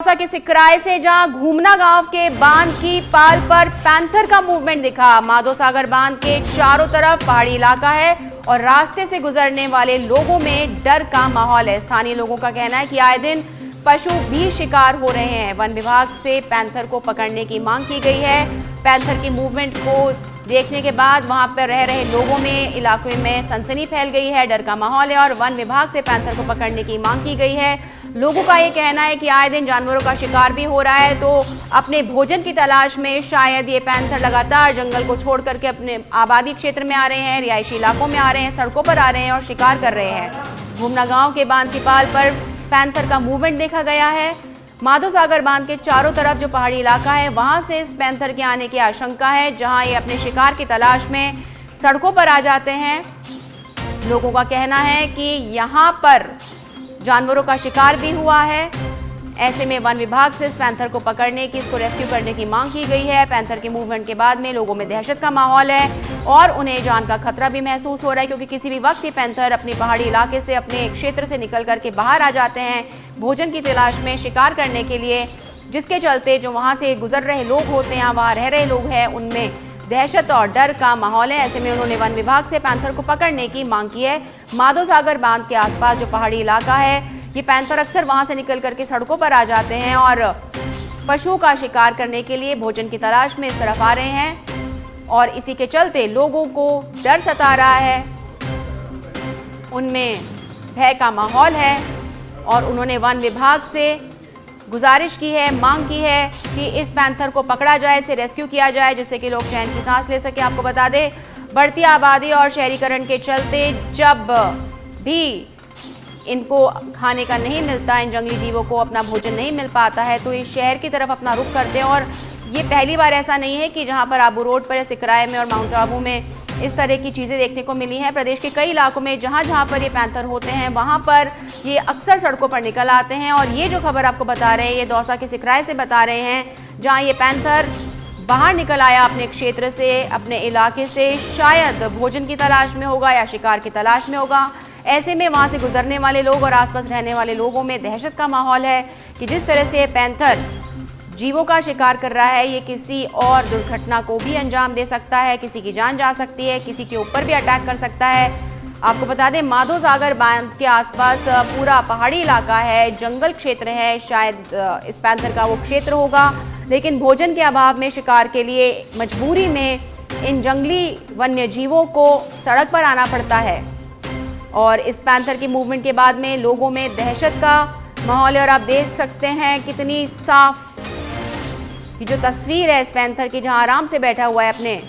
दौसा के सिकराय से जहां घूमना गांव के बांध की पाल पर पैंथर का मूवमेंट दिखा। माधो सागर बांध के चारों तरफ पहाड़ी इलाका है और रास्ते से गुजरने वाले लोगों में डर का माहौल है। स्थानीय लोगों का कहना है कि आए दिन पशु भी शिकार हो रहे हैं। वन विभाग से पैंथर को पकड़ने की मांग की गई है। पैंथर की मूवमेंट को देखने के बाद वहां पर रह रहे लोगों में इलाके में सनसनी फैल गई है, डर का माहौल है और वन विभाग से पैंथर को पकड़ने की मांग की गई है। लोगों का ये कहना है कि आए दिन जानवरों का शिकार भी हो रहा है, तो अपने भोजन की तलाश में शायद ये पैंथर लगातार जंगल को छोड़ करके अपने आबादी क्षेत्र में आ रहे हैं, रिहायशी इलाकों में आ रहे हैं, सड़कों पर आ रहे हैं और शिकार कर रहे हैं। घूमना गांव के बांध की पाल पर पैंथर का मूवमेंट देखा गया है। माधो सागर बांध के चारों तरफ जो पहाड़ी इलाका है वहां से इस पैंथर के आने की आशंका है, जहां ये अपने शिकार की तलाश में सड़कों पर आ जाते हैं। लोगों का कहना है कि यहां पर जानवरों का शिकार भी हुआ है। ऐसे में वन विभाग से इस पैंथर को पकड़ने की, इसको रेस्क्यू करने की मांग की गई है। पैंथर के मूवमेंट के बाद में लोगों में दहशत का माहौल है और उन्हें जान का खतरा भी महसूस हो रहा है, क्योंकि किसी भी वक्त ये पैंथर अपनी पहाड़ी इलाके से, अपने क्षेत्र से निकल करके बाहर आ जाते हैं भोजन की तलाश में, शिकार करने के लिए, जिसके चलते जो वहाँ से गुजर रहे लोग होते हैं, वहाँ रह रहे लोग हैं, उनमें दहशत और डर का माहौल है। ऐसे में उन्होंने वन विभाग से पैंथर को पकड़ने की मांग की है। माधो सागर बांध के आसपास जो पहाड़ी इलाका है, ये पैंथर अक्सर वहां से निकल करके सड़कों पर आ जाते हैं और पशुओं का शिकार करने के लिए भोजन की तलाश में इस तरफ आ रहे हैं और इसी के चलते लोगों को डर सता रहा है, उनमें भय का माहौल है और उन्होंने वन विभाग से गुजारिश की है, मांग की है कि इस पैंथर को पकड़ा जाए, इसे रेस्क्यू किया जाए, जिससे कि लोग चैन की सांस ले सके। आपको बता दें, बढ़ती आबादी और शहरीकरण के चलते जब भी इनको खाने का नहीं मिलता, इन जंगली जीवों को अपना भोजन नहीं मिल पाता है, तो ये शहर की तरफ अपना रुख करते हैं। और ये पहली बार ऐसा नहीं है कि जहां पर आबू रोड पर या सिकराय में और माउंट आबू में इस तरह की चीज़ें देखने को मिली हैं। प्रदेश के कई इलाकों में जहां जहां पर ये पैंथर होते हैं वहां पर ये अक्सर सड़कों पर निकल आते हैं। और ये जो खबर आपको बता रहे हैं, ये दौसा के सिकराय से बता रहे हैं, जहाँ ये पैंथर बाहर निकल आया अपने क्षेत्र से, अपने इलाके से, शायद भोजन की तलाश में होगा या शिकार की तलाश में होगा। ऐसे में वहाँ से गुजरने वाले लोग और आसपास रहने वाले लोगों में दहशत का माहौल है कि जिस तरह से पैंथर जीवों का शिकार कर रहा है, ये किसी और दुर्घटना को भी अंजाम दे सकता है, किसी की जान जा सकती है, किसी के ऊपर भी अटैक कर सकता है। आपको बता दें, माधो सागर बांध के आसपास पूरा पहाड़ी इलाका है, जंगल क्षेत्र है, शायद इस पैंथर का वो क्षेत्र होगा, लेकिन भोजन के अभाव में शिकार के लिए मजबूरी में इन जंगली वन्य जीवों को सड़क पर आना पड़ता है। और इस पैंथर की मूवमेंट के बाद में लोगों में दहशत का माहौल है और आप देख सकते हैं कितनी साफ ये जो तस्वीर है इस पैंथर की, जहां आराम से बैठा हुआ है अपने।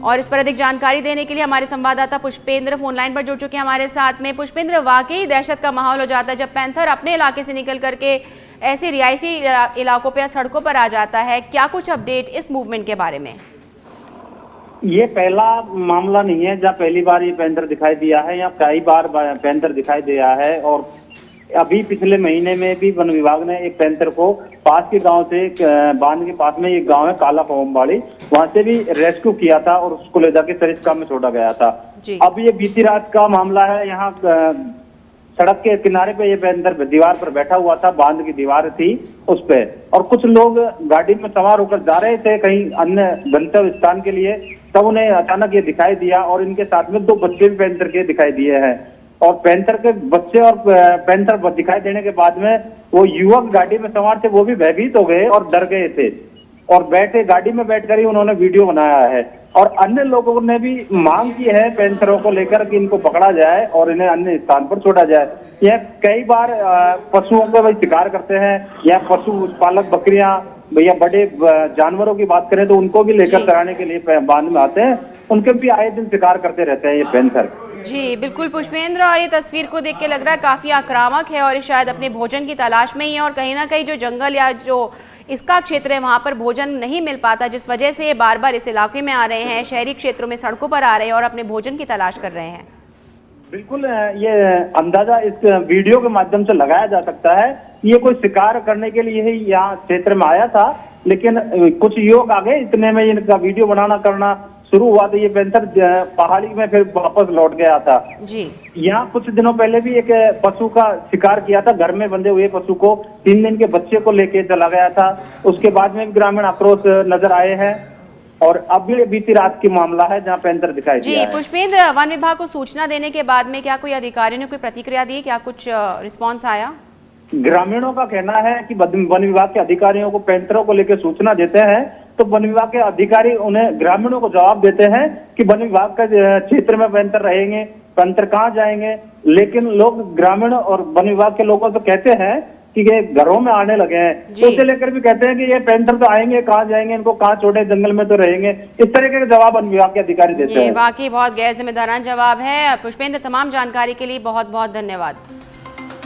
और इस पर अधिक जानकारी देने के लिए हमारे संवाददाता पुष्पेंद्र फोनलाइन पर जुड़ चुके हैं हमारे साथ में। पुष्पेंद्र, वाकई दहशत का माहौल हो जाता है जब पैंथर अपने इलाके से निकल करके ऐसे रिहायशी इलाकों पर या सड़कों पर आ जाता है। क्या कुछ अपडेट इस मूवमेंट के बारे में? ये पहला मामला नहीं है जहाँ पहली बार ये पैंथर दिखाई दिया है, यहाँ कई बार पैंथर दिखाई दिया है। और अभी पिछले महीने में भी वन विभाग ने एक पैंथर को पास के गांव से, बांध के पास में एक गांव है काला कोमबाड़ी, वहां से भी रेस्क्यू किया था और उसको ले जाके सरिस्का में छोड़ा गया था। अब ये बीती रात का मामला है, यहाँ सड़क के किनारे पे ये पैंथर दीवार पर बैठा हुआ था, बांध की दीवार थी उस पे, और कुछ लोग गाड़ी में सवार होकर जा रहे थे कहीं अन्य गंतव्य स्थान के लिए, तब उन्हें अचानक ये दिखाई दिया और इनके साथ में 2 बच्चे भी पैंथर के दिखाई दिए हैं। और पैंथर के बच्चे और पैंथर दिखाई देने के बाद में वो युवक गाड़ी में सवार थे, वो भी भयभीत हो गए और डर गए थे और बैठे गाड़ी में बैठकर ही उन्होंने वीडियो बनाया है। और अन्य लोगों ने भी मांग की है पैंथरों को लेकर कि इनको पकड़ा जाए और इन्हें अन्य स्थान पर छोड़ा जाए। यह कई बार पशुओं का शिकार करते हैं, या पशु पालक बकरियां, भैया बड़े जानवरों की बात करें तो उनको भी लेकर चराने के लिए बांध में आते हैं, उनके भी आए दिन शिकार करते रहते हैं ये पैंथर। जी बिल्कुल पुष्पेंद्र, और ये तस्वीर को देख के लग रहा है काफी आक्रामक है और ये शायद अपने भोजन की तलाश में ही है और कहीं ना कहीं जो जंगल या जो इसका क्षेत्र है वहां पर भोजन नहीं मिल पाता, जिस वजह से ये बार बार इस इलाके में आ रहे हैं, शहरी क्षेत्रों में सड़कों पर आ रहे हैं और अपने भोजन की तलाश कर रहे हैं। बिल्कुल, ये अंदाजा इस वीडियो के माध्यम से लगाया जा सकता है। ये कोई शिकार करने के लिए ही यहाँ क्षेत्र में आया था, लेकिन कुछ युवक आ गए, इतने में इनका वीडियो बनाना करना शुरू हुआ था ये पैंथर पहाड़ी में फिर वापस लौट गया था। जी। यहाँ कुछ दिनों पहले भी एक पशु का शिकार किया था, घर में बंधे हुए पशु को 3 दिन के बच्चे को लेके चला गया था। उसके बाद में भी ग्रामीण आक्रोश नजर आए हैं और अब भी बीती रात की मामला है जहाँ पैंथर दिखाई दिया है। पुष्पेंद्र, वन विभाग को सूचना देने के बाद में क्या कोई अधिकारियों ने कोई प्रतिक्रिया दी, क्या कुछ रिस्पॉन्स आया? ग्रामीणों का कहना है कि वन विभाग के अधिकारियों को पैंथरों को लेकर सूचना देते हैं तो वन विभाग के अधिकारी उन्हें ग्रामीणों को जवाब देते हैं कि वन विभाग का क्षेत्र में पैंथर रहेंगे, पैंथर कहाँ जाएंगे। लेकिन लोग ग्रामीण और वन विभाग के लोगों तो कहते हैं कि ये घरों में आने लगे हैं, तो उसे लेकर भी कहते हैं कि ये पैंथर तो आएंगे, कहाँ जाएंगे, इनको कहाँ छोड़े, जंगल में तो रहेंगे। इस तरीके के जवाब वन विभाग के अधिकारी देते हैं। वाकई बहुत गैर जिम्मेदाराना जवाब है। पुष्पेंद्र, तमाम जानकारी के लिए बहुत बहुत धन्यवाद।